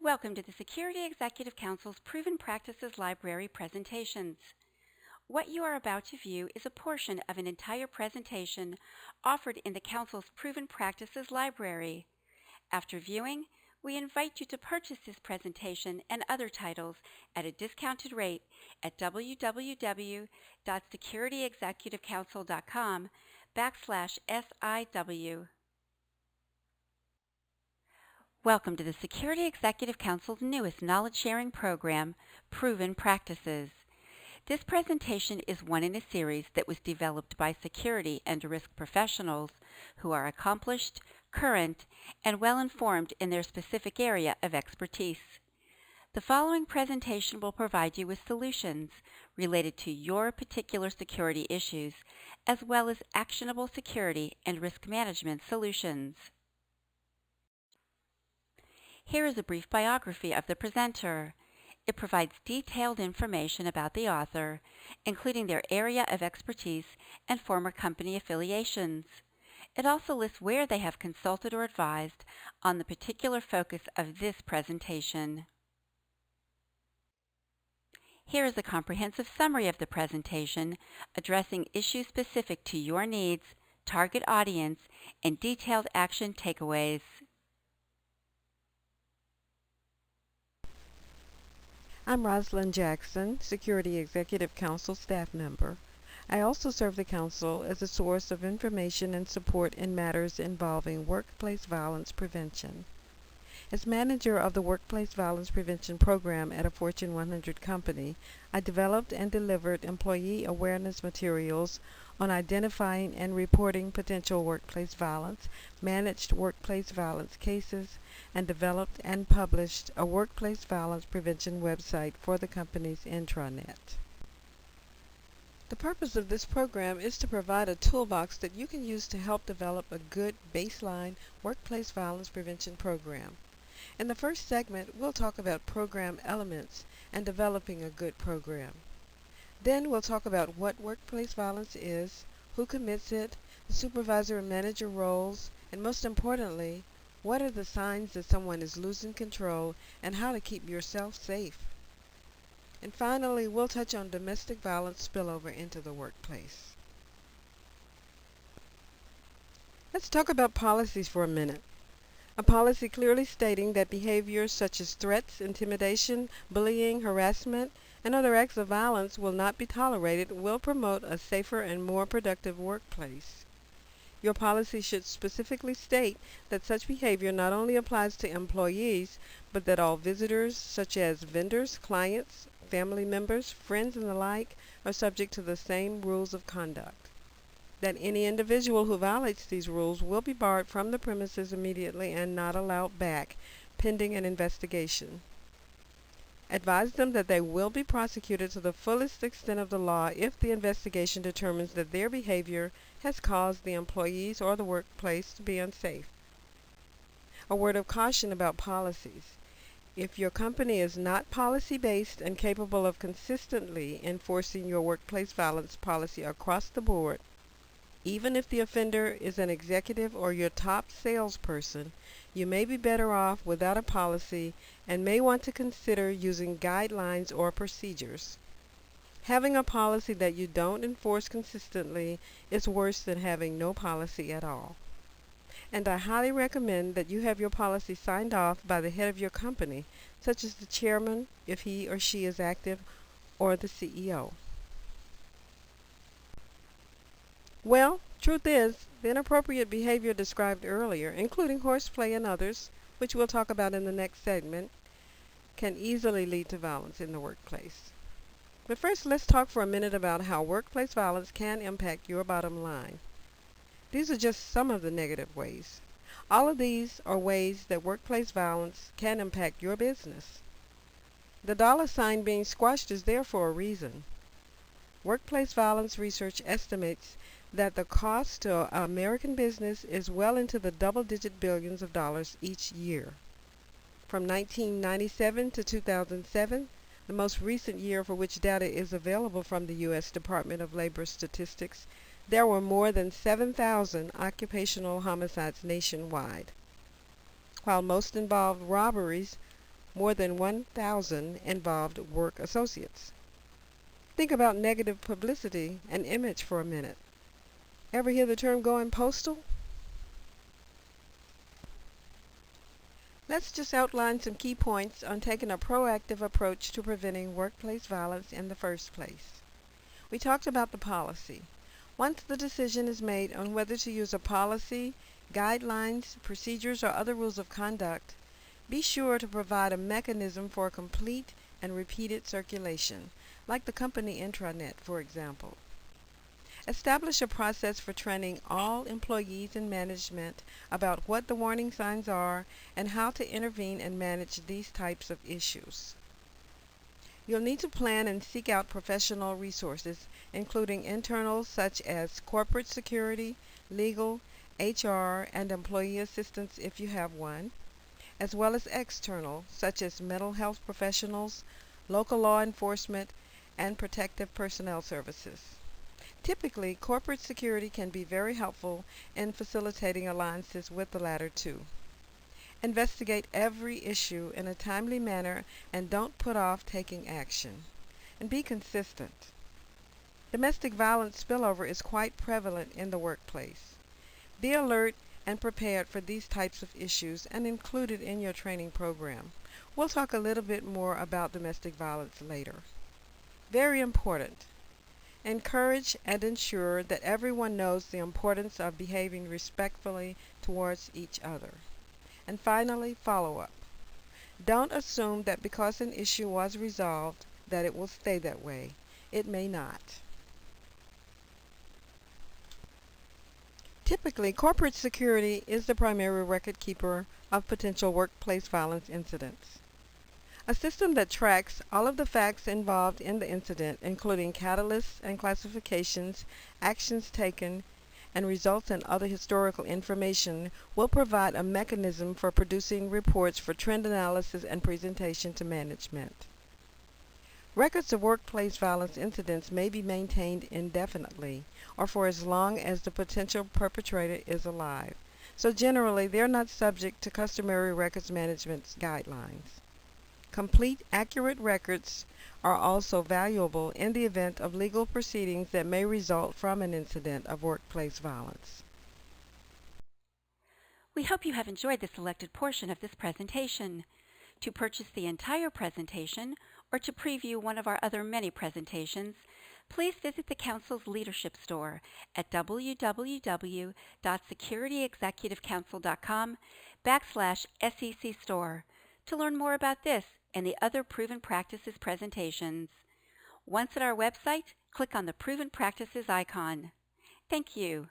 Welcome to the Security Executive Council's Proven Practices Library presentations. What you are about to view is a portion of an entire presentation offered in the Council's Proven Practices Library. After viewing, we invite you to purchase this presentation and other titles at a discounted rate at www.SecurityInfoWatch.com/SIW. Welcome to the Security Executive Council's newest knowledge-sharing program, Proven Practices. This presentation is one in a series that was developed by security and risk professionals who are accomplished, current, and well-informed in their specific area of expertise. The following presentation will provide you with solutions related to your particular security issues, as well as actionable security and risk management solutions. Here is a brief biography of the presenter. It provides detailed information about the author, including their area of expertise and former company affiliations. It also lists where they have consulted or advised on the particular focus of this presentation. Here is a comprehensive summary of the presentation, addressing issues specific to your needs, target audience, and detailed action takeaways. I'm Rosalind Jackson, Security Executive Council staff member. I also serve the Council as a source of information and support in matters involving workplace violence prevention. As manager of the Workplace Violence Prevention Program at a Fortune 100 company, I developed and delivered employee awareness materials on identifying and reporting potential workplace violence, managed workplace violence cases, and developed and published a workplace violence prevention website for the company's intranet. The purpose of this program is to provide a toolbox that you can use to help develop a good baseline workplace violence prevention program. In the first segment, we'll talk about program elements and developing a good program. Then we'll talk about what workplace violence is, who commits it, the supervisor and manager roles, and most importantly, what are the signs that someone is losing control and how to keep yourself safe. And finally, we'll touch on domestic violence spillover into the workplace. Let's talk about policies for a minute. A policy clearly stating that behaviors such as threats, intimidation, bullying, harassment, and other acts of violence will not be tolerated will promote a safer and more productive workplace. Your policy should specifically state that such behavior not only applies to employees, but that all visitors, such as vendors, clients, family members, friends, and the like, are subject to the same rules of conduct. That any individual who violates these rules will be barred from the premises immediately and not allowed back, pending an investigation. Advise them that they will be prosecuted to the fullest extent of the law if the investigation determines that their behavior has caused the employees or the workplace to be unsafe. A word of caution about policies. If your company is not policy-based and capable of consistently enforcing your workplace violence policy across the board, even if the offender is an executive or your top salesperson, you may be better off without a policy and may want to consider using guidelines or procedures. Having a policy that you don't enforce consistently is worse than having no policy at all. And I highly recommend that you have your policy signed off by the head of your company, such as the chairman, if he or she is active, or the CEO. Well, truth is, the inappropriate behavior described earlier, including horseplay and others, which we'll talk about in the next segment, can easily lead to violence in the workplace. But first, let's talk for a minute about how workplace violence can impact your bottom line. These are just some of the negative ways. All of these are ways that workplace violence can impact your business. The dollar sign being squashed is there for a reason. Workplace violence research estimates that the cost to American business is well into the double-digit billions of dollars each year. From 1997 to 2007, the most recent year for which data is available from the U.S. Department of Labor Statistics, there were more than 7,000 occupational homicides nationwide. While most involved robberies, more than 1,000 involved work associates. Think about negative publicity and image for a minute. Ever hear the term going postal? Let's just outline some key points on taking a proactive approach to preventing workplace violence in the first place. We talked about the policy. Once the decision is made on whether to use a policy, guidelines, procedures, or other rules of conduct, be sure to provide a mechanism for complete and repeated circulation, like the company intranet, for example. Establish a process for training all employees and management about what the warning signs are and how to intervene and manage these types of issues. You'll need to plan and seek out professional resources, including internal such as corporate security, legal, HR, and employee assistance if you have one, as well as external such as mental health professionals, local law enforcement, and protective personnel services. Typically, corporate security can be very helpful in facilitating alliances with the latter two. Investigate every issue in a timely manner and don't put off taking action. And be consistent. Domestic violence spillover is quite prevalent in the workplace. Be alert and prepared for these types of issues and include it in your training program. We'll talk a little bit more about domestic violence later. Very important. Encourage and ensure that everyone knows the importance of behaving respectfully towards each other. And finally, follow up. Don't assume that because an issue was resolved that it will stay that way. It may not. Typically, corporate security is the primary record keeper of potential workplace violence incidents. A system that tracks all of the facts involved in the incident, including catalysts and classifications, actions taken, and results and other historical information, will provide a mechanism for producing reports for trend analysis and presentation to management. Records of workplace violence incidents may be maintained indefinitely or for as long as the potential perpetrator is alive, so generally they're not subject to customary records management guidelines. Complete, accurate records are also valuable in the event of legal proceedings that may result from an incident of workplace violence. We hope you have enjoyed the selected portion of this presentation. To purchase the entire presentation or to preview one of our other many presentations, please visit the Council's Leadership Store at www.SecurityInfoWatch.com/SEC Store to learn more about this and the other Proven Practices presentations. Once at our website, click on the Proven Practices icon. Thank you.